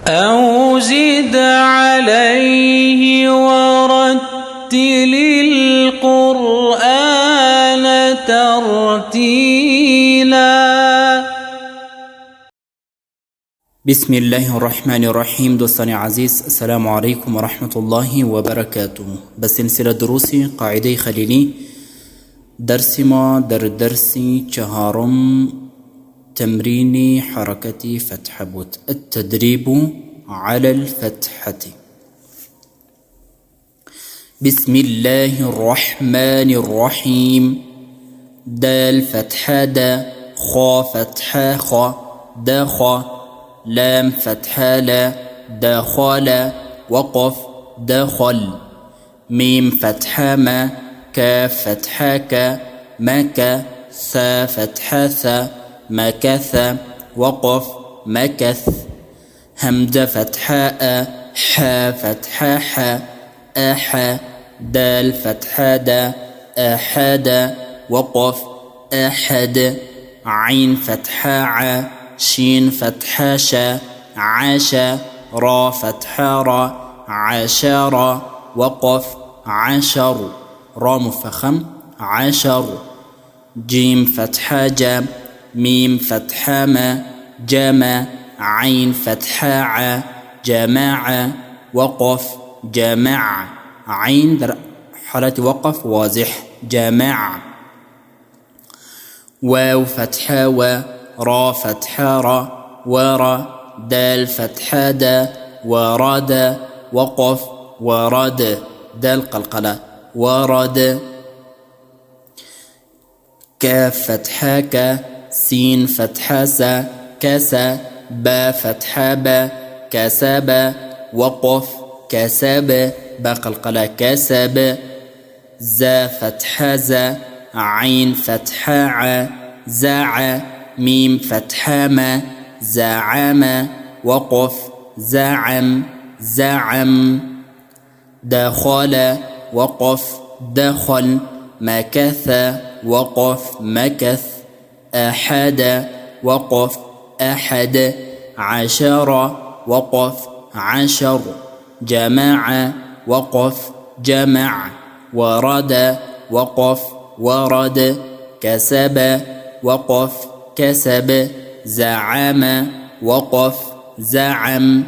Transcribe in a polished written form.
أو زد عليه ورتل القرآن ترتيلا. بسم الله الرحمن الرحيم. دوستان عزيز، السلام عليكم ورحمة الله وبركاته. بسلسلة دروسي قاعدة خليلي درس ما در درس چهارم تمرين حركة فتح بوت. التدريب على الفتحة. بسم الله الرحمن الرحيم. دال فتحة دا، خا فتحة خا، دا خا، لام فتحة لا، دخل، وقف، دخل، ميم فتحة ما، كاف فتحة كا، مكا، ثا فتحة ثا، مكث، وقف، مكث، همزة فتحة أ، حا فتحة حا، أحا، دال فتحة دا، أحد، وقف، أحد، عين فتحة ع، شين فتحة شا، عشا، را فتحة را، عشر، وقف، عشر، را مفخم، عشر، جيم فتحة جا، ميم فتحة ما، جمع، عين فتحة ع، جماعة، وقف، جمع، عين در حالة وقف واضح، جمع، واو فتحة و، را فتحة را، ورا، دال فتحة دا، ورد، وقف، ورد، دال قلقلة، ورد، كاف فتحة كا، سين فتحة سا، كسا، با فتحة با، كسب، وقف، كسب، با قلقلة، كسب، زا فتحة زا، عين فتحة ع، زع، ميم فتحة ما، زعم، وقف، زعم، زعم، دخل، وقف، دخل، مكث، وقف، مكث، أحد، وقف، أحد، عشر، وقف، عشر، جماعة، وقف، جمع، ورد، وقف، ورد، كسب، وقف، كسب، زعم، وقف، زعم،